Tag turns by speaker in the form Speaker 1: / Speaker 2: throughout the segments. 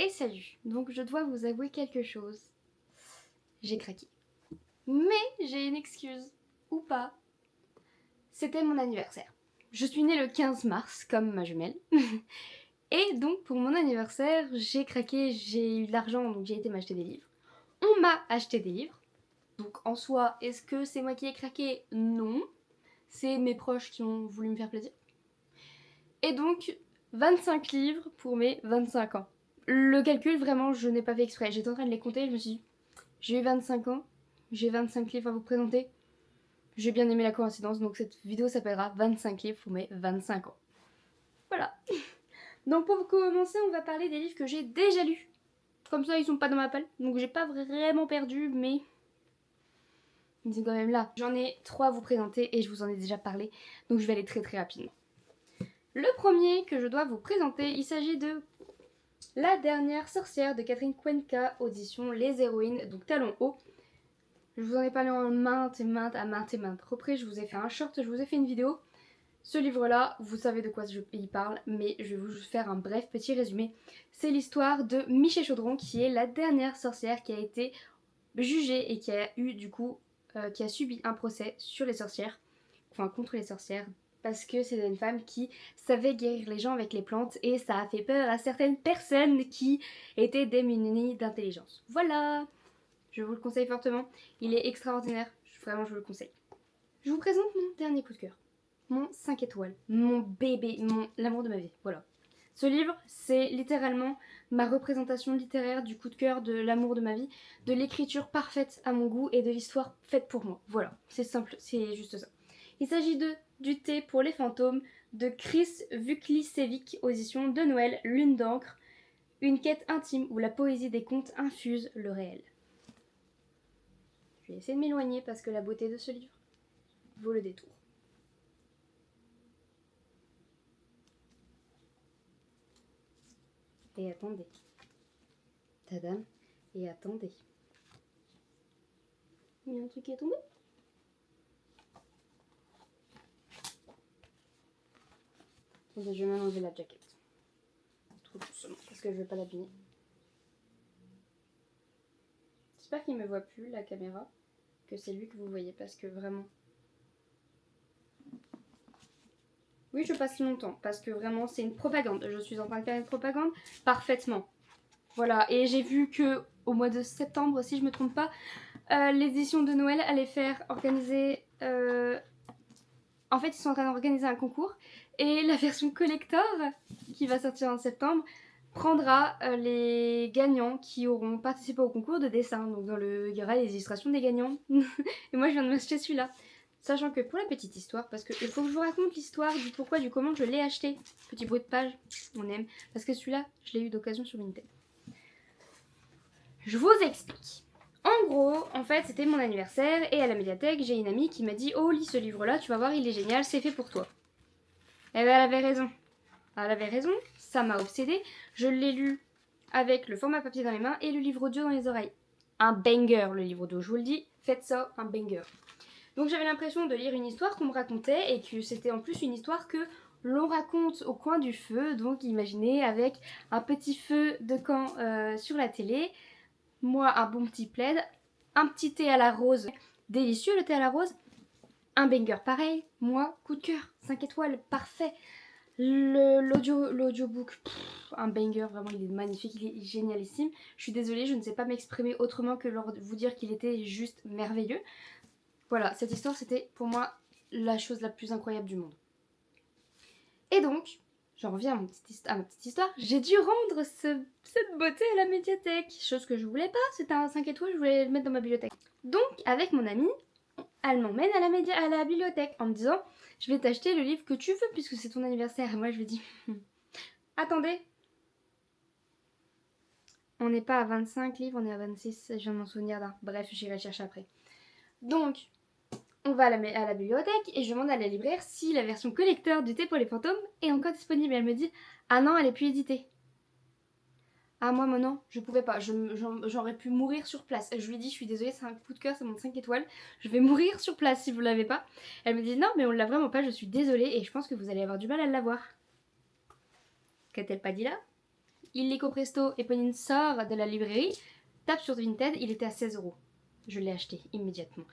Speaker 1: Et salut. Donc je dois vous avouer quelque chose. J'ai craqué. Mais j'ai une excuse. Ou pas. C'était mon anniversaire. Je suis née le 15 mars, comme ma jumelle. Et donc pour mon anniversaire, j'ai craqué, j'ai eu de l'argent, donc j'ai été m'acheter des livres. On m'a acheté des livres. Donc en soi, est-ce que c'est moi qui ai craqué? Non. C'est mes proches qui ont voulu me faire plaisir. Et donc, 25 livres pour mes 25 ans. Le calcul, vraiment, je n'ai pas fait exprès. J'étais en train de les compter, je me suis dit, j'ai eu 25 ans, j'ai 25 livres à vous présenter. J'ai bien aimé la coïncidence, donc cette vidéo s'appellera 25 livres pour mes 25 ans. Voilà. Donc pour commencer, on va parler des livres que j'ai déjà lus. Comme ça, ils sont pas dans ma palle, donc j'ai pas vraiment perdu, mais ils sont quand même là. J'en ai 3 à vous présenter et je vous en ai déjà parlé, donc je vais aller très rapidement. Le premier que je dois vous présenter, il s'agit de La dernière sorcière de Catherine Cuenca, audition Les Héroïnes, donc talons hauts. Je vous en ai parlé en maintes reprises, je vous ai fait un short, je vous ai fait une vidéo. Ce livre-là, vous savez de quoi il parle, mais je vais vous faire un bref petit résumé. C'est l'histoire de Michel Chaudron, qui est la dernière sorcière qui a été jugée et qui a eu du coup, qui a subi un procès sur les sorcières, enfin contre les sorcières, parce que c'est une femme qui savait guérir les gens avec les plantes et ça a fait peur à certaines personnes qui étaient démunies d'intelligence. Voilà, je vous le conseille fortement, il est extraordinaire, vraiment je vous le conseille. Je vous présente mon dernier coup de cœur, mon 5 étoiles, mon bébé, l'amour de ma vie, voilà. Ce livre, c'est littéralement ma représentation littéraire du coup de cœur, de l'amour de ma vie, de l'écriture parfaite à mon goût et de l'histoire faite pour moi. Voilà, c'est simple, c'est juste ça. Il s'agit de Du thé pour les fantômes de Chris Vuklicevic, audition de Noël, Lune d'encre, une quête intime où la poésie des contes infuse le réel. Je vais essayer de m'éloigner parce que la beauté de ce livre vaut le détour. Et attendez. Tadam. Et attendez. Il y a un truc qui est tombé? Attendez, je vais même enlever la jaquette. Trop doucement, parce que je veux pas l'abîmer. J'espère qu'il me voit plus, la caméra. Que c'est lui que vous voyez, parce que vraiment... Oui, je passe longtemps, parce que vraiment, c'est une propagande. Je suis en train de faire une propagande parfaitement. Voilà, et j'ai vu que au mois de septembre, si je me trompe pas, l'édition de Noël allait faire organiser... En fait, ils sont en train d'organiser un concours, et la version collector, qui va sortir en septembre, prendra les gagnants qui auront participé au concours de dessin. Donc il y aura les illustrations des gagnants. Et moi, je viens de m'acheter celui-là. Sachant que pour la petite histoire, parce qu'il faut que je vous raconte l'histoire du pourquoi, du comment je l'ai acheté. Petit bruit de page, on aime. Parce que celui-là, je l'ai eu d'occasion sur Vinted. Je vous explique. En gros, en fait, c'était mon anniversaire et à la médiathèque, j'ai une amie qui m'a dit « Oh, lis ce livre-là, tu vas voir, il est génial, c'est fait pour toi. » Et ben, elle avait raison. Elle avait raison, ça m'a obsédée. Je l'ai lu avec le format papier dans les mains et le livre audio dans les oreilles. Un banger, le livre audio, je vous le dis, faites ça, un banger. Donc j'avais l'impression de lire une histoire qu'on me racontait et que c'était en plus une histoire que l'on raconte au coin du feu. Donc imaginez avec un petit feu de camp sur la télé, moi un bon petit plaid, un petit thé à la rose, délicieux le thé à la rose, un banger pareil, moi coup de cœur, 5 étoiles, parfait. L'audiobook, un banger, vraiment il est magnifique, il est génialissime. Je suis désolée, je ne sais pas m'exprimer autrement que vous dire qu'il était juste merveilleux. Voilà, cette histoire c'était pour moi la chose la plus incroyable du monde. Et donc, j'en reviens à ma petite histoire, j'ai dû rendre cette beauté à la médiathèque, chose que je voulais pas, c'était un 5 étoiles, je voulais le mettre dans ma bibliothèque. Donc, avec mon amie, elle m'emmène à la bibliothèque en me disant « Je vais t'acheter le livre que tu veux puisque c'est ton anniversaire. » Et moi je lui dis « Attendez, on n'est pas à 25 livres, on est à 26, je viens de m'en souvenir d'un. Bref, j'irai chercher après. » Donc, on va à la bibliothèque et je demande à la libraire si la version collector du thé pour les fantômes est encore disponible. Et elle me dit « Ah non, elle est plus éditée. » Ah moi maintenant, je pouvais pas, j'aurais pu mourir sur place. Je lui ai dit, je suis désolée, c'est un coup de cœur, c'est mon 5 étoiles, je vais mourir sur place si vous l'avez pas. Elle me dit, non mais on l'a vraiment pas, je suis désolée et je pense que vous allez avoir du mal à l'avoir. Qu'a-t-elle pas dit là? illico presto, Eponine sort de la librairie, tape sur Vinted, il était à 16€. Je l'ai acheté immédiatement.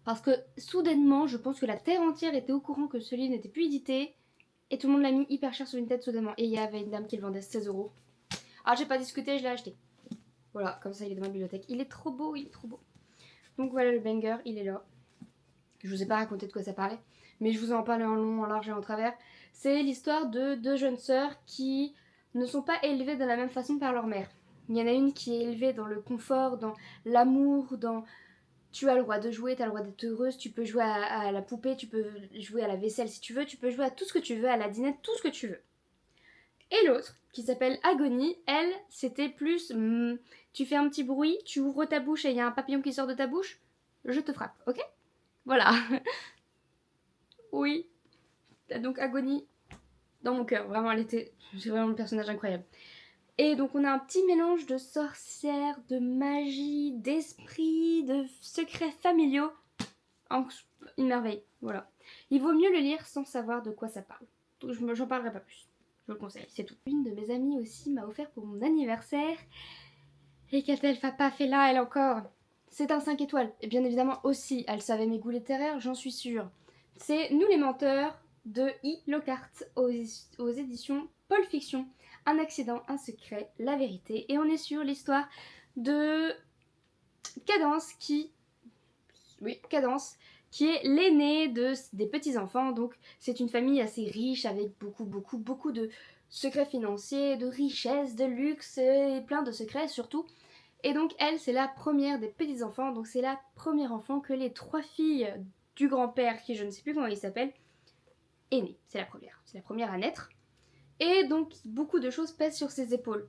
Speaker 1: Parce que soudainement, je pense que la terre entière était au courant que ce livre n'était plus édité. Et tout le monde l'a mis hyper cher sur Vinted soudainement. Et il y avait une dame qui le vendait 16€. Alors j'ai pas discuté, je l'ai acheté. Voilà, comme ça il est dans ma bibliothèque. Il est trop beau, il est trop beau. Donc voilà le banger, il est là. Je vous ai pas raconté de quoi ça parlait, mais je vous en parle en long, en large et en travers. C'est l'histoire de deux jeunes sœurs qui ne sont pas élevées de la même façon par leur mère. Il y en a une qui est élevée dans le confort, dans l'amour, dans tu as le droit de jouer, tu as le droit d'être heureuse, tu peux jouer à la poupée, tu peux jouer à la vaisselle si tu veux, tu peux jouer à tout ce que tu veux, à la dinette, tout ce que tu veux. Et l'autre, qui s'appelle Agonie, elle, c'était plus tu fais un petit bruit, tu ouvres ta bouche et il y a un papillon qui sort de ta bouche, je te frappe, ok? Voilà. Oui. Donc Agonie, dans mon cœur, vraiment, c'est vraiment un personnage incroyable. Et donc on a un petit mélange de sorcière, de magie, d'esprit, de secrets familiaux. Une merveille, voilà. Il vaut mieux le lire sans savoir de quoi ça parle. Donc j'en parlerai pas plus. Je vous le conseille, c'est tout. Une de mes amies aussi m'a offert pour mon anniversaire. Et qu'a-t-elle pas fait là, elle encore? C'est un 5 étoiles. Et bien évidemment aussi, elle savait mes goûts littéraires, j'en suis sûre. C'est Nous les menteurs de I. Lockhart aux éditions Paul Fiction. Un accident, un secret, la vérité. Et on est sur l'histoire de Cadence qui est l'aîné des petits-enfants. Donc c'est une famille assez riche avec beaucoup de secrets financiers, de richesses, de luxe et plein de secrets surtout. Et donc elle, c'est la première des petits-enfants, donc c'est la première enfant que les 3 filles du grand-père, qui je ne sais plus comment il s'appelle, est née. C'est la première à naître. Et donc beaucoup de choses pèsent sur ses épaules.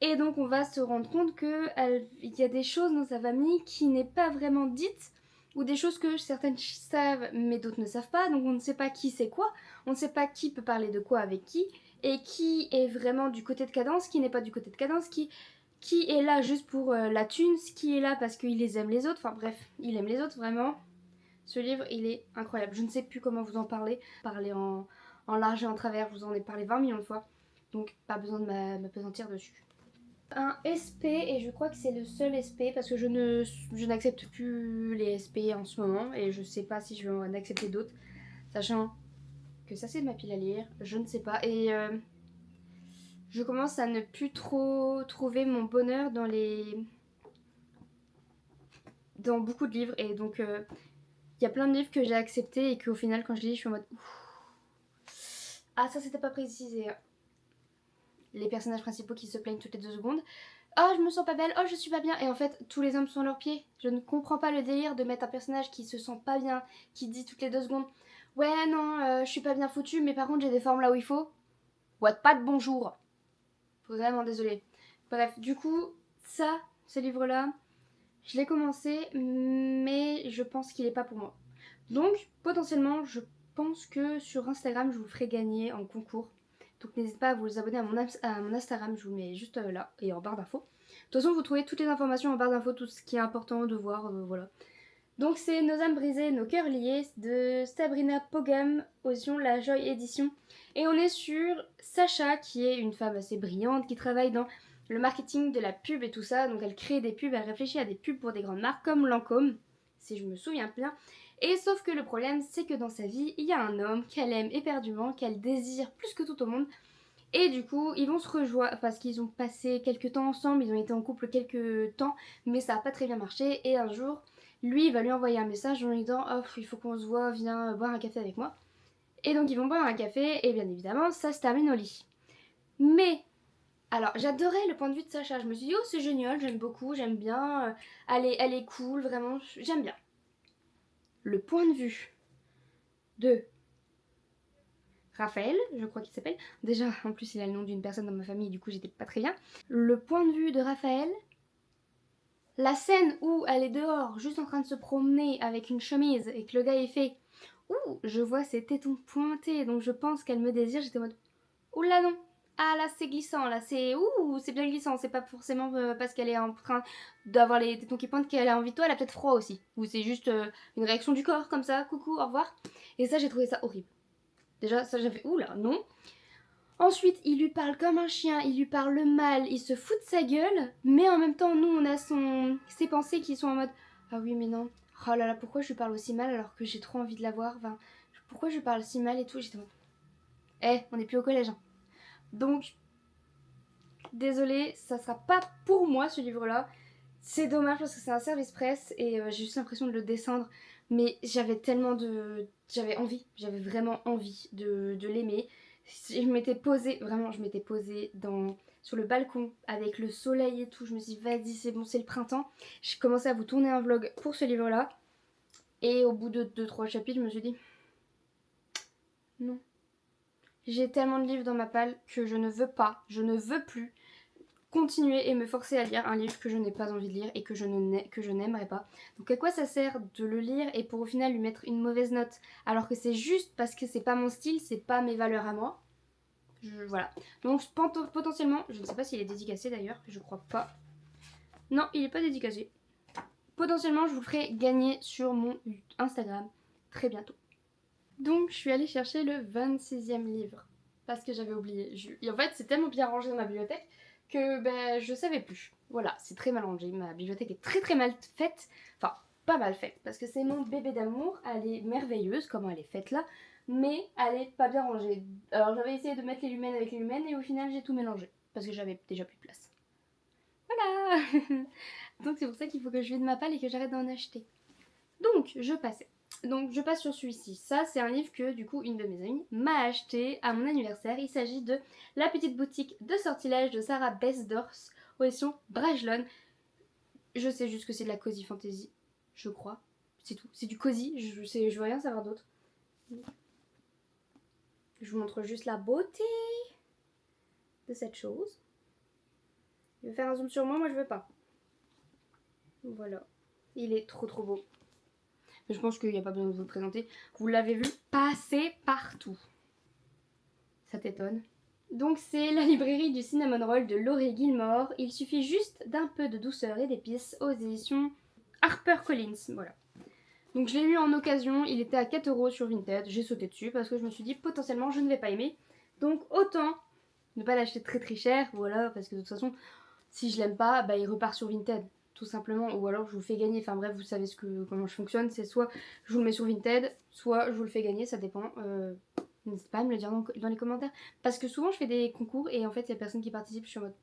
Speaker 1: Et donc on va se rendre compte qu'il y a des choses dans sa famille qui n'est pas vraiment dites, ou des choses que certaines savent mais d'autres ne savent pas, donc on ne sait pas qui c'est quoi, on ne sait pas qui peut parler de quoi avec qui, et qui est vraiment du côté de Cadence, qui n'est pas du côté de Cadence, qui est là juste pour la thune, qui est là parce qu'il les aime les autres, enfin bref, il aime les autres vraiment. Ce livre, il est incroyable, je ne sais plus comment vous en parler en large et en travers, je vous en ai parlé 20 millions de fois, donc pas besoin de m'apesantir dessus. Un SP, et je crois que c'est le seul SP parce que je n'accepte plus les SP en ce moment et je sais pas si je vais en accepter d'autres, sachant que ça c'est ma pile à lire, je ne sais pas. Et je commence à ne plus trop trouver mon bonheur dans beaucoup de livres, et donc il y a plein de livres que j'ai acceptés et qu'au final quand je lis je suis en mode ah ça c'était pas précisé. Les personnages principaux qui se plaignent toutes les 2 secondes. Oh, je me sens pas belle, oh, je suis pas bien. Et en fait, tous les hommes sont à leurs pieds. Je ne comprends pas le délire de mettre un personnage qui se sent pas bien, qui dit toutes les 2 secondes ouais, non, je suis pas bien foutue, mais par contre, j'ai des formes là où il faut. Wattpad, bonjour. Vraiment désolée. Bref, du coup, ce livre-là, je l'ai commencé, mais je pense qu'il est pas pour moi. Donc, potentiellement, je pense que sur Instagram, je vous ferai gagner en concours. Donc n'hésitez pas à vous abonner à mon Instagram, je vous mets juste là et en barre d'infos. De toute façon, vous trouvez toutes les informations en barre d'infos, tout ce qui est important de voir, voilà. Donc c'est Nos âmes brisées, nos cœurs liés de Sabrina Pogam, aux La Joy Édition. Et on est sur Sacha, qui est une femme assez brillante, qui travaille dans le marketing de la pub et tout ça. Donc elle crée des pubs, elle réfléchit à des pubs pour des grandes marques comme Lancôme, si je me souviens bien. Et sauf que le problème, c'est que dans sa vie, il y a un homme qu'elle aime éperdument, qu'elle désire plus que tout au monde. Et du coup, ils vont se rejoindre parce qu'ils ont passé quelques temps ensemble, ils ont été en couple quelques temps, mais ça n'a pas très bien marché. Et un jour, lui, il va lui envoyer un message en lui disant « Oh, il faut qu'on se voit, viens boire un café avec moi. » Et donc ils vont boire un café, et bien évidemment, ça se termine au lit. Mais, alors, j'adorais le point de vue de Sacha. Je me suis dit « Oh, c'est génial, j'aime beaucoup, j'aime bien, elle est cool, vraiment, j'aime bien. » Le point de vue de Raphaël, je crois qu'il s'appelle. Déjà, en plus, il a le nom d'une personne dans ma famille, du coup, j'étais pas très bien. Le point de vue de Raphaël, la scène où elle est dehors, juste en train de se promener avec une chemise, et que le gars, il fait « Ouh, je vois ses tétons pointés, donc je pense qu'elle me désire. » J'étais en mode « Ouh là non, ah là c'est glissant, là c'est c'est bien glissant, c'est pas forcément parce qu'elle est en train d'avoir les tétons qui pointent qu'elle a envie de toi, elle a peut-être froid aussi. Ou c'est juste une réaction du corps comme ça, coucou, au revoir. » Et ça, j'ai trouvé ça horrible. Déjà, ça, j'avais ouh là, non. Ensuite, il lui parle comme un chien, il lui parle mal, il se fout de sa gueule, mais en même temps, nous, on a ses pensées qui sont en mode « Ah oui, mais non, oh là là, pourquoi je lui parle aussi mal alors que j'ai trop envie de la voir, enfin, pourquoi je lui parle si mal et tout ?» J'étais en mode « Eh, on n'est plus au collège, hein. » Donc, désolée, ça sera pas pour moi ce livre-là. C'est dommage parce que c'est un service presse et j'ai juste l'impression de le descendre. Mais j'avais tellement de... j'avais vraiment envie de l'aimer. Je m'étais posée, vraiment, je m'étais posée sur le balcon avec le soleil et tout. Je me suis dit, vas-y, c'est bon, c'est le printemps. J'ai commencé à vous tourner un vlog pour ce livre-là. Et au bout de 2-3 chapitres, je me suis dit, non. J'ai tellement de livres dans ma palle que je ne veux plus continuer et me forcer à lire un livre que je n'ai pas envie de lire et que je n'aimerais pas. Donc à quoi ça sert de le lire et pour au final lui mettre une mauvaise note alors que c'est juste parce que c'est pas mon style, c'est pas mes valeurs à moi. Voilà. Donc potentiellement, je ne sais pas s'il est dédicacé d'ailleurs, je crois pas. Non, il est pas dédicacé. Potentiellement, je vous le ferai gagner sur mon Instagram très bientôt. Donc je suis allée chercher le 26e livre parce que j'avais oublié. Et en fait, c'est tellement bien rangé dans ma bibliothèque que je savais plus. Voilà, c'est très mal rangé. Ma bibliothèque est très très mal faite. Enfin, pas mal faite parce que c'est mon bébé d'amour. Elle est merveilleuse, comment elle est faite là, mais elle est pas bien rangée. Alors j'avais essayé de mettre les lumens avec les lumens et au final j'ai tout mélangé parce que j'avais déjà plus de place. Voilà. Donc c'est pour ça qu'il faut que je vide ma palle et que j'arrête d'en acheter. Donc je passe sur celui-ci. Ça, c'est un livre que, du coup, une de mes amies m'a acheté à mon anniversaire. Il s'agit de La petite boutique de sortilèges de Sarah Besdors, aux éditions Brajlon. Je sais juste que c'est de la cozy fantasy, je crois. C'est tout. C'est du cozy, je veux rien savoir d'autre. Je vous montre juste la beauté de cette chose. Il veut faire un zoom sur moi, moi je veux pas. Voilà. Il est trop trop beau. Je pense qu'il n'y a pas besoin de vous le présenter. Vous l'avez vu passer partout. Ça t'étonne? Donc c'est la librairie du cinnamon roll de Laurie Gilmore. Il suffit juste d'un peu de douceur et d'épices aux éditions HarperCollins. Voilà. Donc je l'ai lu en occasion. Il était à 4€ sur Vinted. J'ai sauté dessus parce que je me suis dit potentiellement je ne vais pas aimer. Donc autant ne pas l'acheter très très cher. Voilà, parce que de toute façon, si je l'aime pas, il repart sur Vinted. Tout simplement, ou alors je vous le fais gagner. Enfin bref, vous savez comment je fonctionne. C'est soit je vous le mets sur Vinted, soit je vous le fais gagner, ça dépend. N'hésitez pas à me le dire dans les commentaires. Parce que souvent je fais des concours et en fait il y a personne qui participe. Je suis en mode...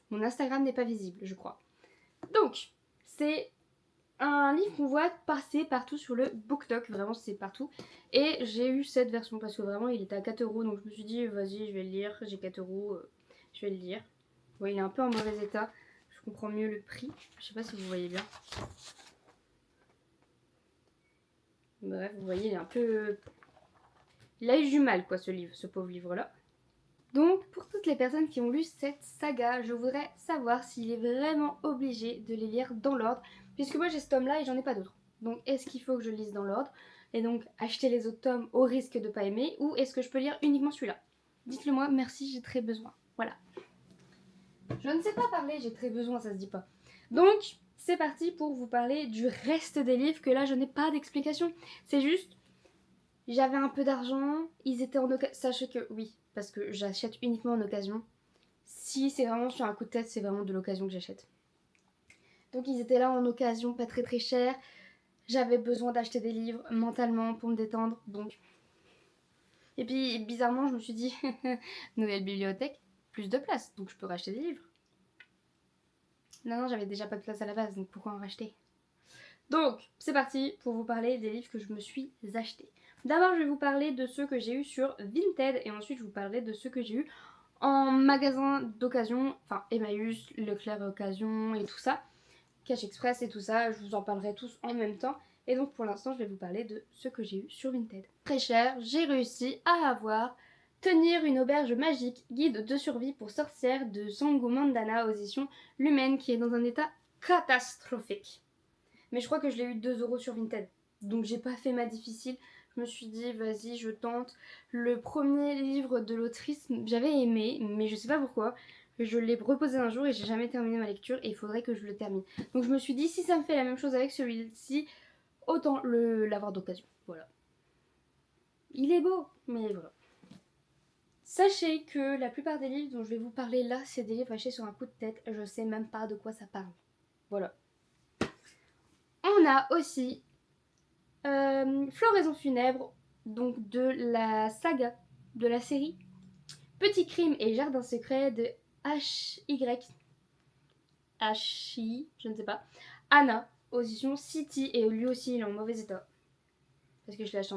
Speaker 1: Mon Instagram n'est pas visible, je crois. Donc, c'est un livre qu'on voit passer partout sur le BookTok. Vraiment, c'est partout. Et j'ai eu cette version parce que vraiment il était à 4€. Donc je me suis dit, vas-y, je vais le lire. J'ai 4€, je vais le lire. Ouais, il est un peu en mauvais état. Je comprends mieux le prix. Je sais pas si vous voyez bien. Bref, vous voyez, il est un peu... Il a eu du mal, quoi, ce livre, ce pauvre livre-là. Donc, pour toutes les personnes qui ont lu cette saga, je voudrais savoir s'il est vraiment obligé de les lire dans l'ordre, puisque moi j'ai ce tome-là et j'en ai pas d'autres. Donc, est-ce qu'il faut que je le lise dans l'ordre, et donc acheter les autres tomes au risque de pas aimer, ou est-ce que je peux lire uniquement celui-là? Dites-le moi, merci, j'ai très besoin. Voilà. Je ne sais pas parler, j'ai très besoin, ça se dit pas. Donc, c'est parti pour vous parler du reste des livres, que là je n'ai pas d'explication. C'est juste... J'avais un peu d'argent, ils étaient en occasion. Sachez que oui, parce que j'achète uniquement en occasion. Si c'est vraiment sur un coup de tête, c'est vraiment de l'occasion que j'achète. Donc ils étaient là en occasion, pas très très cher. J'avais besoin d'acheter des livres mentalement pour me détendre, donc. Et puis bizarrement, je me suis dit, nouvelle bibliothèque, plus de place, donc je peux racheter des livres. Non, j'avais déjà pas de place à la base, donc pourquoi en racheter? Donc, c'est parti pour vous parler des livres que je me suis achetés. D'abord, je vais vous parler de ceux que j'ai eu sur Vinted et ensuite je vous parlerai de ceux que j'ai eu en magasin d'occasion, enfin Emmaüs, Leclerc Occasion et tout ça, Cash Express et tout ça, je vous en parlerai tous en même temps. Et donc pour l'instant, je vais vous parler de ceux que j'ai eu sur Vinted. Très cher, j'ai réussi à avoir Tenir une auberge magique, guide de survie pour sorcières de Sango Mandana aux éditions Lumen, qui est dans un état catastrophique. Mais je crois que je l'ai eu 2€ sur Vinted. Donc j'ai pas fait ma difficile. Je me suis dit, vas-y, je tente. Le premier livre de l'autrice, j'avais aimé, mais je sais pas pourquoi. Je l'ai reposé un jour et j'ai jamais terminé ma lecture et il faudrait que je le termine. Donc je me suis dit, si ça me fait la même chose avec celui-ci, autant l'avoir d'occasion. Voilà. Il est beau, mais voilà. Sachez que la plupart des livres dont je vais vous parler là, c'est des livres achetés sur un coup de tête. Je sais même pas de quoi ça parle. Voilà. On a aussi Floraison funèbre, donc de la saga, de la série Petit crime et jardin secret de H.I., je ne sais pas, Anna, aux éditions City, et lui aussi il est en mauvais état. Parce que je l'ai acheté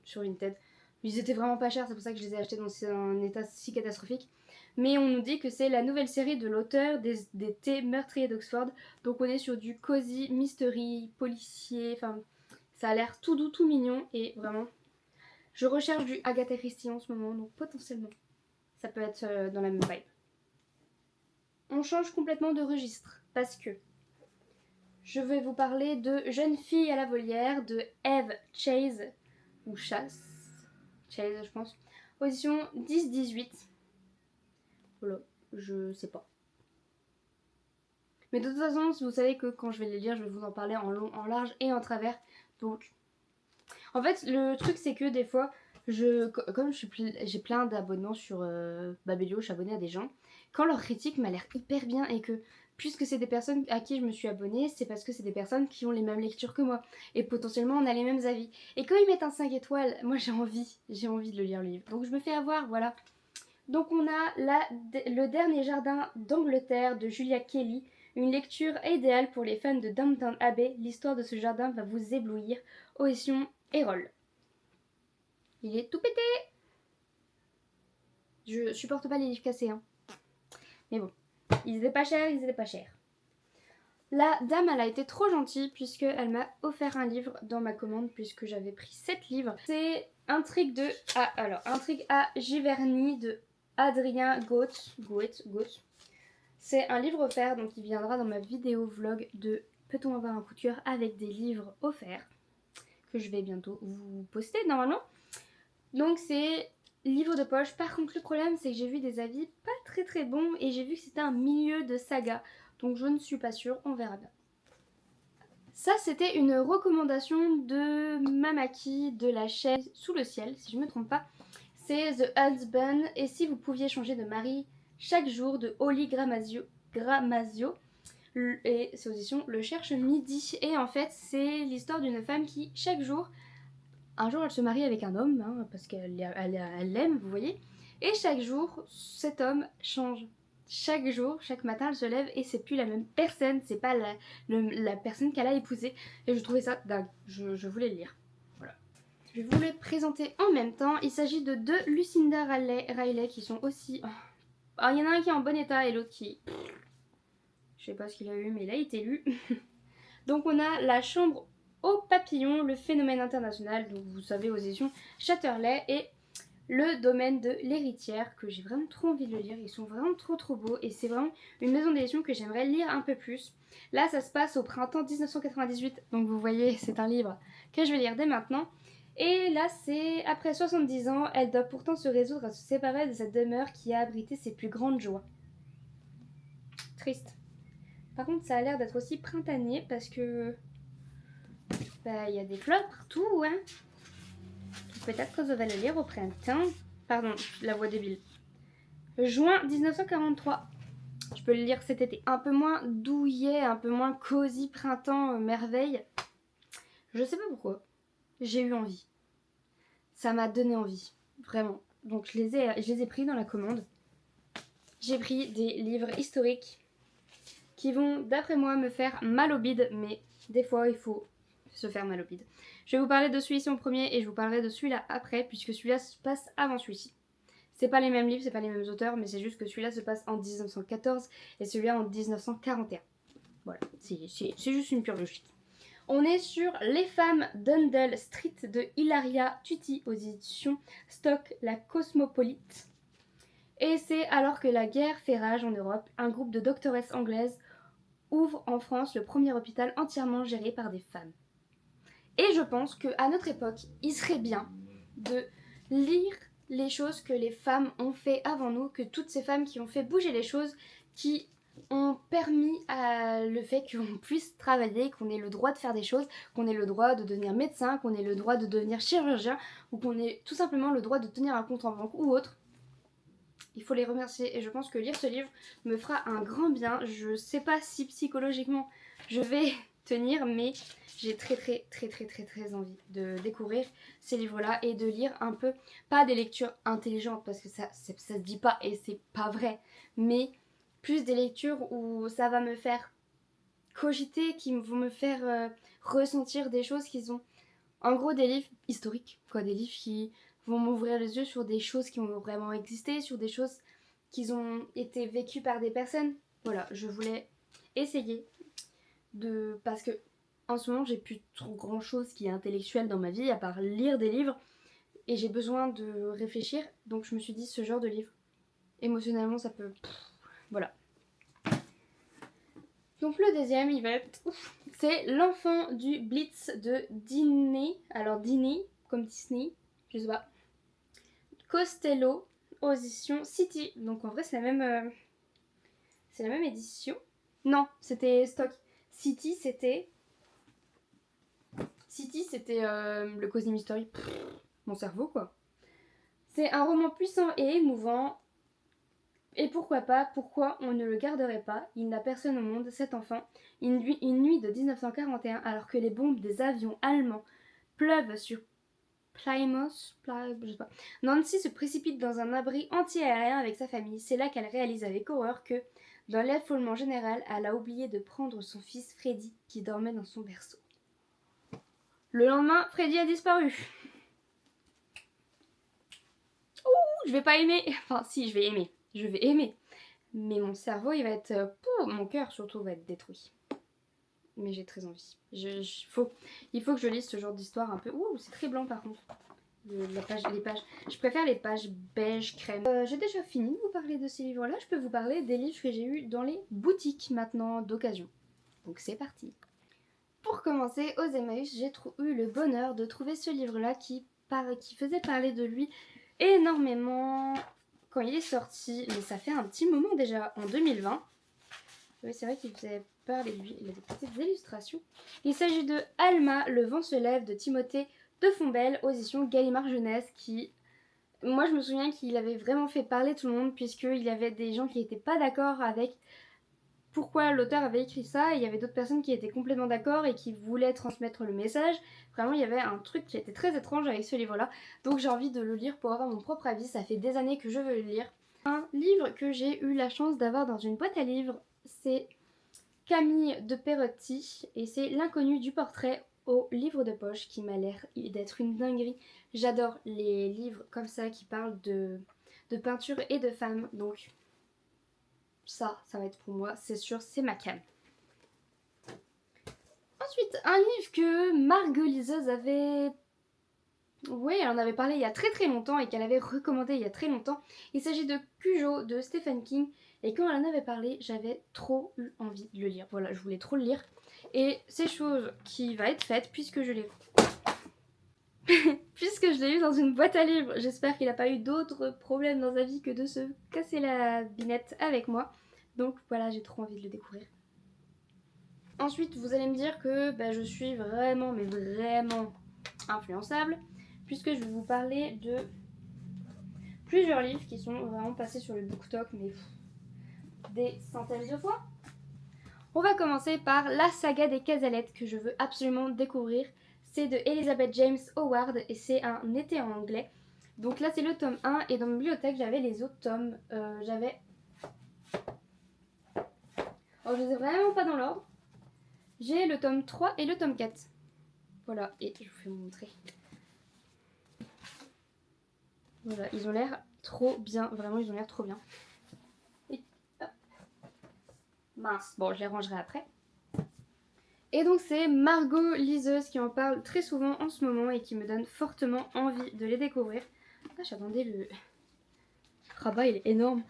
Speaker 1: sur Vinted. Ils étaient vraiment pas chers, c'est pour ça que je les ai achetés dans un état si catastrophique. Mais on nous dit que c'est la nouvelle série de l'auteur des thés meurtriers d'Oxford. Donc on est sur du cozy, mystery, policier, enfin ça a l'air tout doux, tout mignon. Et vraiment, je recherche du Agatha Christie en ce moment, donc potentiellement ça peut être dans la même vibe. On change complètement de registre parce que je vais vous parler de Jeune fille à la volière de Eve Chase, ou Chase, je pense, position 10-18. Voilà, je sais pas. Mais de toute façon, vous savez que quand je vais les lire, je vais vous en parler en long, en large et en travers. Donc, en fait, le truc c'est que des fois, comme j'ai plein d'abonnements sur Babelio, je suis abonnée à des gens, quand leur critique m'a l'air hyper bien et que puisque c'est des personnes à qui je me suis abonnée, c'est parce que c'est des personnes qui ont les mêmes lectures que moi et potentiellement on a les mêmes avis. Et quand ils mettent un 5 étoiles, moi j'ai envie de le lire le livre. Donc je me fais avoir, voilà. Donc on a Le dernier jardin d'Angleterre de Julia Kelly, une lecture idéale pour les fans de Downton Abbey. L'histoire de ce jardin va vous éblouir. Aux éditions Erol. Il est tout pété. Je supporte pas les livres cassés, hein. Mais bon, ils étaient pas chers. La dame, elle a été trop gentille puisqu'elle m'a offert un livre dans ma commande puisque j'avais pris 7 livres. C'est Intrigue à Giverny de Adrien Goetz. C'est un livre offert, donc il viendra dans ma vidéo vlog de Peut-on avoir un coup de cœur avec des livres offerts que je vais bientôt vous poster normalement. Donc c'est livre de poche. Par contre le problème c'est que j'ai vu des avis pas très très bons et j'ai vu que c'était un milieu de saga. Donc je ne suis pas sûre, on verra bien. Ça c'était une recommandation de Mamaki de la chaîne Sous le ciel, si je ne me trompe pas. C'est The Husband et si vous pouviez changer de mari chaque jour de Holly Gramazio. Et c'est aux éditions Le Cherche Midi. Et en fait c'est l'histoire d'une femme qui chaque jour, un jour elle se marie avec un homme, hein, parce qu'elle l'aime, vous voyez. Et chaque jour cet homme change. Chaque jour, chaque matin elle se lève et c'est plus la même personne, c'est pas la personne qu'elle a épousée. Et je trouvais ça dingue, je voulais le lire. Voilà. Je vais vous le présenter en même temps. Il s'agit de deux Lucinda Riley qui sont aussi... Alors, il y en a un qui est en bon état et l'autre qui... Je sais pas ce qu'il a eu mais il a été lu. Donc on a La chambre au papillon, le phénomène international, donc vous savez aux éditions Chatterley, et Le domaine de l'héritière, que j'ai vraiment trop envie de le lire. Ils sont vraiment trop beaux et c'est vraiment une maison d'édition que j'aimerais lire un peu plus. Là ça se passe au printemps 1998, donc vous voyez c'est un livre que je vais lire dès maintenant. Et là c'est après 70 ans, elle doit pourtant se résoudre à se séparer de cette demeure qui a abrité ses plus grandes joies. Triste. Par contre ça a l'air d'être aussi printanier parce que il y a des fleurs partout, hein. Peut-être que je vais le lire au printemps. Pardon, la voix débile. Juin 1943. Je peux le lire cet été. Un peu moins douillet, un peu moins cosy, printemps, merveille. Je sais pas pourquoi. J'ai eu envie. Ça m'a donné envie. Vraiment. Donc je les ai pris dans la commande. J'ai pris des livres historiques qui vont, d'après moi, me faire mal au bide. Mais des fois, il faut se faire mal au bide. Je vais vous parler de celui-ci en premier et je vous parlerai de celui-là après, puisque celui-là se passe avant celui-ci. C'est pas les mêmes livres, c'est pas les mêmes auteurs, mais c'est juste que celui-là se passe en 1914 et celui-là en 1941. Voilà, c'est juste une pure logique. On est sur Les femmes d'Undell Street de Hilaria Tutti aux éditions Stock, la Cosmopolite. Et c'est alors que la guerre fait rage en Europe, un groupe de doctoresses anglaises ouvre en France le premier hôpital entièrement géré par des femmes. Et je pense qu'à notre époque, il serait bien de lire les choses que les femmes ont fait avant nous, que toutes ces femmes qui ont fait bouger les choses, qui ont permis à le fait qu'on puisse travailler, qu'on ait le droit de faire des choses, qu'on ait le droit de devenir médecin, qu'on ait le droit de devenir chirurgien, ou qu'on ait tout simplement le droit de tenir un compte en banque ou autre. il faut les remercier. Et je pense que lire ce livre me fera un grand bien. Je sais pas si psychologiquement je vais tenir, mais j'ai très envie de découvrir ces livres-là et de lire un peu, pas des lectures intelligentes parce que ça se dit pas et c'est pas vrai, mais plus des lectures où ça va me faire cogiter, qui vont me faire ressentir des choses qui sont en gros des livres historiques, quoi, des livres qui vont m'ouvrir les yeux sur des choses qui ont vraiment existé, sur des choses qui ont été vécues par des personnes. Voilà, je voulais essayer de... Parce que en ce moment, j'ai plus trop grand chose qui est intellectuel dans ma vie, à part lire des livres, et j'ai besoin de réfléchir, donc je me suis dit ce genre de livre. Émotionnellement, ça peut... Voilà. Donc le deuxième, il va être... C'est L'enfant du Blitz de Disney. Alors Disney, comme Disney, je sais pas. Costello, aux éditions City. Donc en vrai, c'est la même édition. Non, c'était stock. City, c'était le Cosy Mystery. Mon cerveau, quoi. C'est un roman puissant et émouvant. Et pourquoi pas, pourquoi on ne le garderait pas? Il n'a personne au monde, cet enfant. Une nuit de 1941, alors que les bombes des avions allemands pleuvent sur Plymouth, je sais pas. Nancy se précipite dans un abri anti-aérien avec sa famille. C'est là qu'elle réalise avec horreur que, dans l'affolement général, elle a oublié de prendre son fils Freddy, qui dormait dans son berceau. Le lendemain, Freddy a disparu. Ouh, je vais pas aimer. Enfin, si, je vais aimer. Je vais aimer. Mais mon cerveau, il va être... mon cœur, surtout, va être détruit. Mais j'ai très envie. Il faut que je lise ce genre d'histoire un peu... Ouh, c'est très blanc, par contre. Les pages. Je préfère les pages beige crème. J'ai déjà fini de vous parler de ces livres-là. Je peux vous parler des livres que j'ai eus dans les boutiques, maintenant, d'occasion. Donc, c'est parti. Pour commencer, aux Emmaüs, j'ai eu le bonheur de trouver ce livre-là qui faisait parler de lui énormément quand il est sorti, mais ça fait un petit moment déjà, en 2020. Oui, c'est vrai qu'il faisait parler de lui, il a des petites illustrations. Il s'agit de Alma, Le vent se lève de Timothée de Fombelle, aux éditions Gallimard Jeunesse, qui... Moi, je me souviens qu'il avait vraiment fait parler tout le monde, puisqu'il y avait des gens qui n'étaient pas d'accord avec pourquoi l'auteur avait écrit ça, et il y avait d'autres personnes qui étaient complètement d'accord et qui voulaient transmettre le message. Vraiment, il y avait un truc qui était très étrange avec ce livre-là, donc j'ai envie de le lire pour avoir mon propre avis. Ça fait des années que je veux le lire. Un livre que j'ai eu la chance d'avoir dans une boîte à livres, c'est Camille de Perotti, et c'est L'inconnu du portrait au livre de poche, qui m'a l'air d'être une dinguerie. J'adore les livres comme ça qui parlent de peinture et de femmes, donc... ça va être pour moi, c'est sûr, c'est ma cam. Ensuite, un livre que Margot liseuse avait... Oui, elle en avait parlé il y a très longtemps et qu'elle avait recommandé il y a très longtemps. Il s'agit de Cujo de Stephen King. Et quand elle en avait parlé, j'avais trop eu envie de le lire. Voilà, je voulais trop le lire. Et c'est chose qui va être faite puisque je l'ai... puisque je l'ai eu dans une boîte à livres. J'espère qu'il n'a pas eu d'autres problèmes dans sa vie que de se casser la binette avec moi. Donc voilà, j'ai trop envie de le découvrir. Ensuite, vous allez me dire que je suis vraiment, mais vraiment influençable, puisque je vais vous parler de plusieurs livres qui sont vraiment passés sur le BookTok, mais des centaines de fois. On va commencer par La saga des Casalettes, que je veux absolument découvrir. C'est de Elizabeth James Howard et c'est un été en anglais. Donc là, c'est le tome 1 et dans ma bibliothèque, j'avais les autres tomes. Alors, je les ai vraiment pas dans l'ordre. J'ai le tome 3 et le tome 4. Voilà, et je vous fais montrer. Voilà, ils ont l'air trop bien. Vraiment, ils ont l'air trop bien. Et... mince, bon, je les rangerai après. Et donc, c'est Margot liseuse qui en parle très souvent en ce moment et qui me donne fortement envie de les découvrir. Ah, j'attendais le rabat, il est énorme.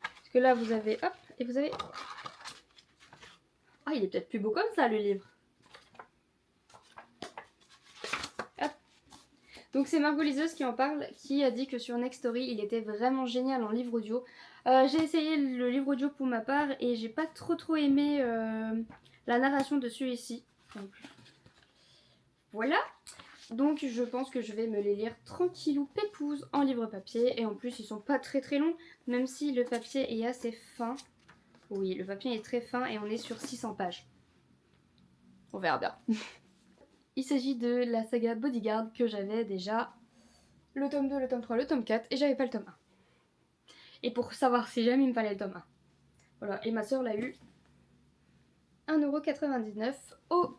Speaker 1: Parce que là, vous avez... hop, et vous avez... ah, il est peut-être plus beau comme ça, le livre. Donc c'est Margot liseuse qui en parle, qui a dit que sur Nextory il était vraiment génial en livre audio. J'ai essayé le livre audio pour ma part et j'ai pas trop aimé la narration de celui-ci. Donc, voilà. Donc je pense que je vais me les lire tranquillou pépouze en livre papier. Et en plus ils sont pas très très longs, même si le papier est assez fin. Oui, le papier est très fin et on est sur 600 pages. On verra bien. Il s'agit de la saga Bodyguard que j'avais déjà le tome 2, le tome 3, le tome 4 et j'avais pas le tome 1. Et pour savoir si jamais il me fallait le tome 1. Voilà, et ma soeur l'a eu 1,99€ au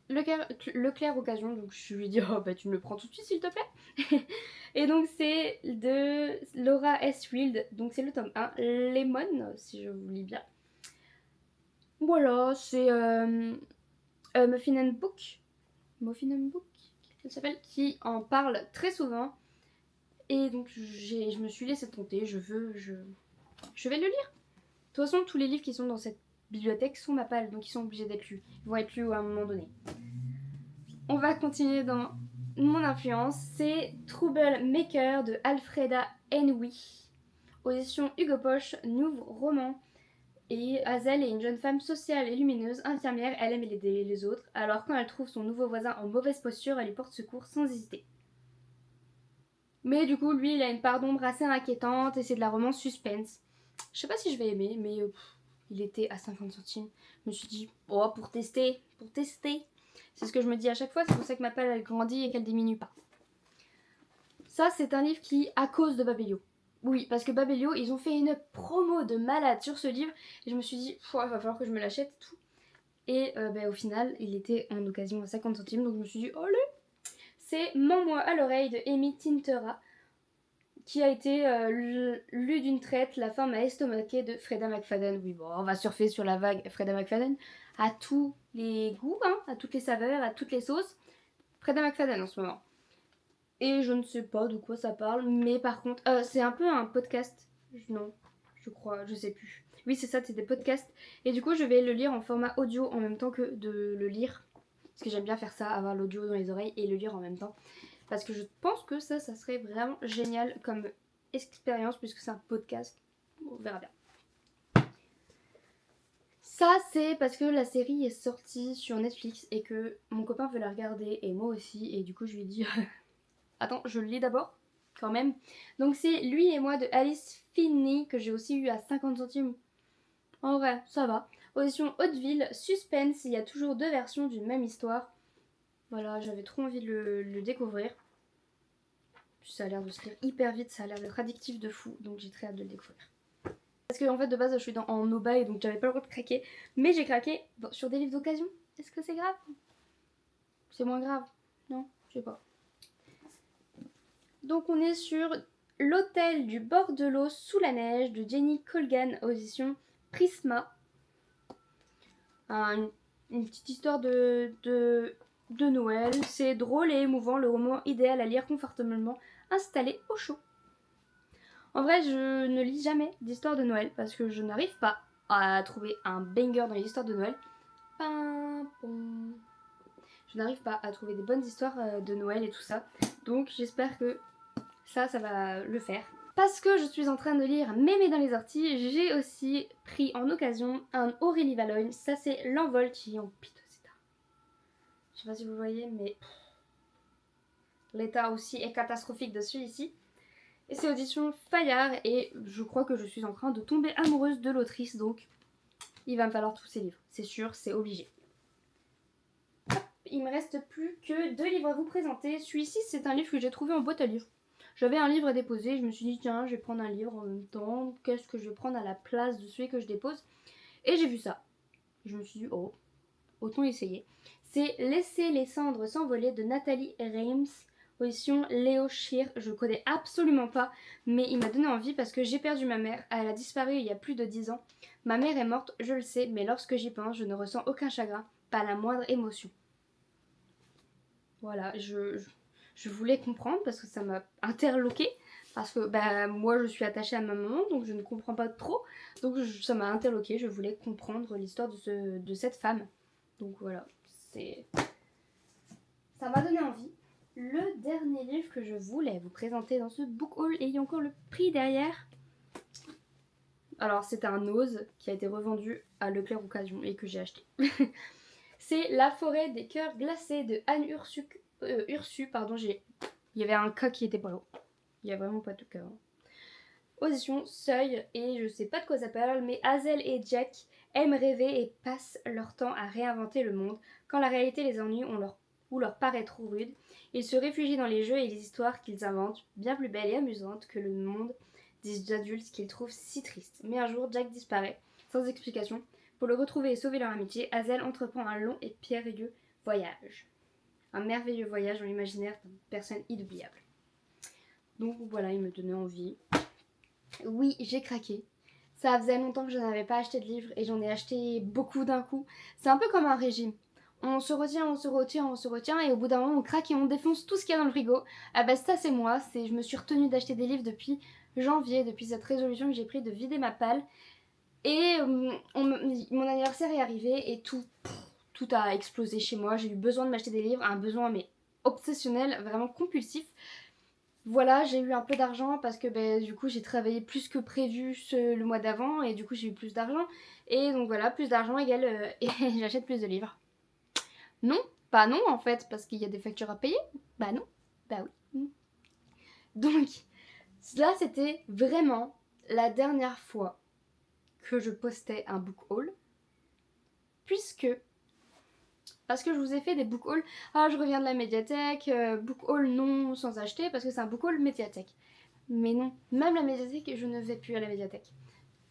Speaker 1: Leclerc Occasion, donc je lui ai dit oh bah tu me le prends tout de suite s'il te plaît. Et donc c'est de Laura S. Field, donc c'est le tome 1, Lemon si je vous lis bien. Voilà, c'est Muffin Book, elle s'appelle, qui en parle très souvent. Et donc je me suis laissée tenter, je vais le lire. De toute façon tous les livres qui sont dans cette bibliothèque sont ma palle, donc ils sont obligés d'être lus. Ils vont être lus à un moment donné. On va continuer dans mon influence. C'est Troublemaker de Alfreda Henwy. Aux éditions Hugo Poche, nouveau roman. Et Hazel est une jeune femme sociale et lumineuse, infirmière, elle aime aider les autres. Alors quand elle trouve son nouveau voisin en mauvaise posture, elle lui porte secours sans hésiter. Mais du coup, lui, il a une part d'ombre assez inquiétante et c'est de la romance suspense. Je sais pas si je vais aimer, mais il était à 50 centimes. Je me suis dit, oh, pour tester. C'est ce que je me dis à chaque fois, c'est pour ça que ma palle elle grandit et qu'elle diminue pas. Ça, c'est un livre qui, à cause de Babelio. Oui, parce que Babelio, ils ont fait une promo de malade sur ce livre et je me suis dit, il va falloir que je me l'achète tout. Et au final, il était en occasion à 50 centimes, donc je me suis dit, oh le. C'est Mens-moi à l'oreille de Amy Tintera, qui a été lu d'une traite. La femme a estomaqué de Freda McFadden. Oui, bon, on va surfer sur la vague Freda McFadden à tous les goûts, hein, à toutes les saveurs, à toutes les sauces. Freda McFadden en ce moment. Et je ne sais pas de quoi ça parle, mais par contre, c'est un peu un podcast. Non, je crois, je sais plus. Oui, c'est ça, c'est des podcasts. Et du coup, je vais le lire en format audio en même temps que de le lire. Parce que j'aime bien faire ça, avoir l'audio dans les oreilles et le lire en même temps. Parce que je pense que ça serait vraiment génial comme expérience, puisque c'est un podcast. On verra bien. Ça, c'est parce que la série est sortie sur Netflix et que mon copain veut la regarder et moi aussi. Et du coup, je lui ai dit attends, je le lis d'abord, quand même. Donc c'est Lui et moi de Alice Finney, que j'ai aussi eu à 50 centimes. En vrai, ça va. Audition Hauteville, suspense, il y a toujours 2 versions d'une même histoire. Voilà, j'avais trop envie de le découvrir. Ça a l'air de se lire hyper vite, ça a l'air d'être addictif de fou, donc j'ai très hâte de le découvrir. Parce que en fait de base je suis en no-buy et donc j'avais pas le droit de craquer. Mais j'ai craqué sur des livres d'occasion. Est-ce que c'est grave? C'est moins grave. Non, je sais pas. Donc on est sur L'hôtel du bord de l'eau sous la neige de Jenny Colgan, audition Prisma. Une petite histoire de Noël. C'est drôle et émouvant, le roman idéal à lire confortablement installé au chaud. En vrai, je ne lis jamais d'histoires de Noël parce que je n'arrive pas à trouver un banger dans les histoires de Noël. Je n'arrive pas à trouver des bonnes histoires de Noël et tout ça. Donc j'espère que ça va le faire. Parce que je suis en train de lire Mémé dans les orties, j'ai aussi pris en occasion un Aurélie Valogne. Ça c'est L'envol qui est en piteux état. Je sais pas si vous voyez, mais l'état aussi est catastrophique de celui-ci. Et c'est audition Fayard et je crois que je suis en train de tomber amoureuse de l'autrice, donc il va me falloir tous ces livres. C'est sûr, c'est obligé. Il me reste plus que 2 livres à vous présenter. Celui-ci, c'est un livre que j'ai trouvé en boîte à livres. J'avais un livre à déposer, je me suis dit tiens, je vais prendre un livre en même temps. Qu'est-ce que je vais prendre à la place de celui que je dépose? Et j'ai vu ça. Je me suis dit oh, autant essayer. C'est Laisser les cendres s'envoler de Nathalie Reims, audition Léo Scheer. Je ne connais absolument pas, mais il m'a donné envie parce que j'ai perdu ma mère. Elle a disparu il y a plus de 10 ans. Ma mère est morte, je le sais, mais lorsque j'y pense, je ne ressens aucun chagrin, pas la moindre émotion. Voilà, je voulais comprendre parce que ça m'a interloquée. Parce que moi je suis attachée à ma maman, donc je ne comprends pas trop. Donc ça m'a interloquée, je voulais comprendre l'histoire de cette femme. Donc voilà, ça m'a donné envie. Le dernier livre que je voulais vous présenter dans ce book haul, et il y a encore le prix derrière. Alors c'était un Ose qui a été revendu à Leclerc Occasion et que j'ai acheté. C'est La forêt des cœurs glacés de Anne Ursu, pardon, il y avait un cas qui était pas là. Il y a vraiment pas de cas. Aux éditions Seuil, et je sais pas de quoi ça parle, mais Hazel et Jack aiment rêver et passent leur temps à réinventer le monde. Quand la réalité les ennuie ou leur paraît trop rude, ils se réfugient dans les jeux et les histoires qu'ils inventent, bien plus belles et amusantes que le monde des adultes qu'ils trouvent si triste. Mais un jour, Jack disparaît, sans explication. Pour le retrouver et sauver leur amitié, Hazel entreprend un long et périlleux voyage. Un merveilleux voyage dans l'imaginaire d'une personne inoubliable. Donc voilà, il me donnait envie. Oui, j'ai craqué. Ça faisait longtemps que je n'avais pas acheté de livres et j'en ai acheté beaucoup d'un coup. C'est un peu comme un régime. On se retient, on se retient, on se retient et au bout d'un moment on craque et on défonce tout ce qu'il y a dans le frigo. Ah bah ça c'est moi, je me suis retenue d'acheter des livres depuis janvier, depuis cette résolution que j'ai prise de vider ma palle. Et mon anniversaire est arrivé et tout a explosé chez moi. J'ai eu besoin de m'acheter des livres, un besoin mais obsessionnel, vraiment compulsif. Voilà, j'ai eu un peu d'argent parce que du coup j'ai travaillé plus que prévu le mois d'avant et du coup j'ai eu plus d'argent. Et donc voilà, plus d'argent égale et j'achète plus de livres. Non, pas non en fait, parce qu'il y a des factures à payer. Bah non, bah oui. Donc là c'était vraiment la dernière fois que je postais un book haul. Parce que je vous ai fait des book hauls. Ah, je reviens de la médiathèque. Book haul non sans acheter parce que c'est un book haul médiathèque. Mais non, même la médiathèque, je ne vais plus à la médiathèque.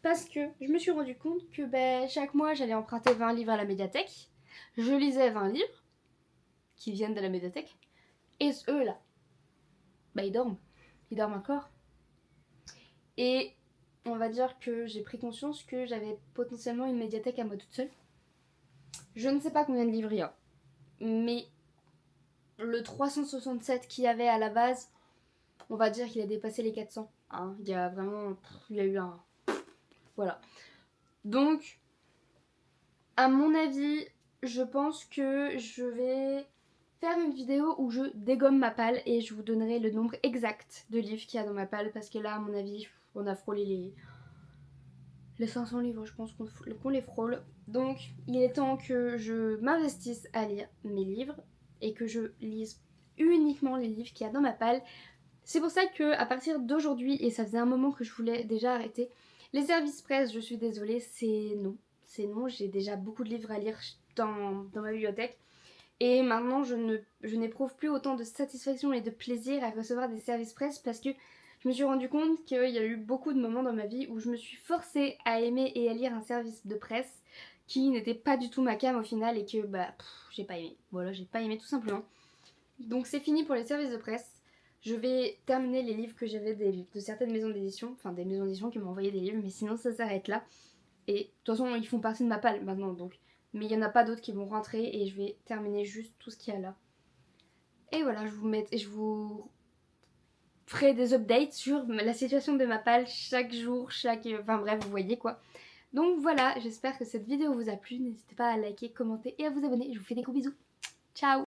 Speaker 1: Parce que je me suis rendu compte que chaque mois, j'allais emprunter 20 livres à la médiathèque. Je lisais 20 livres qui viennent de la médiathèque. Et eux, là, ils dorment. Ils dorment encore. Et on va dire que j'ai pris conscience que j'avais potentiellement une médiathèque à moi toute seule. Je ne sais pas combien de livres il y a. Mais le 367 qu'il y avait à la base, on va dire qu'il a dépassé les 400. Hein. Il y a vraiment... Il y a eu un... Voilà. Donc, à mon avis, je pense que je vais faire une vidéo où je dégomme ma palle et je vous donnerai le nombre exact de livres qu'il y a dans ma palle parce que là, à mon avis, on a frôlé les 500 livres, je pense qu'on les frôle. Donc, il est temps que je m'investisse à lire mes livres et que je lise uniquement les livres qu'il y a dans ma palle. C'est pour ça que à partir d'aujourd'hui, et ça faisait un moment que je voulais déjà arrêter, les services presse, je suis désolée, c'est non. C'est non, j'ai déjà beaucoup de livres à lire dans ma bibliothèque. Et maintenant, je n'éprouve plus autant de satisfaction et de plaisir à recevoir des services presse parce que je me suis rendu compte qu'il y a eu beaucoup de moments dans ma vie où je me suis forcée à aimer et à lire un service de presse qui n'était pas du tout ma came au final et que j'ai pas aimé. Voilà, j'ai pas aimé tout simplement. Donc c'est fini pour les services de presse. Je vais terminer les livres que j'avais de certaines maisons d'édition, enfin des maisons d'édition qui m'ont envoyé des livres, mais sinon ça s'arrête là. Et de toute façon, ils font partie de ma palle maintenant, donc. Mais il n'y en a pas d'autres qui vont rentrer et je vais terminer juste tout ce qu'il y a là. Et voilà, je vous ferai des updates sur la situation de ma palle chaque jour, enfin bref, vous voyez quoi. Donc voilà, j'espère que cette vidéo vous a plu. N'hésitez pas à liker, commenter et à vous abonner. Je vous fais des gros bisous. Ciao!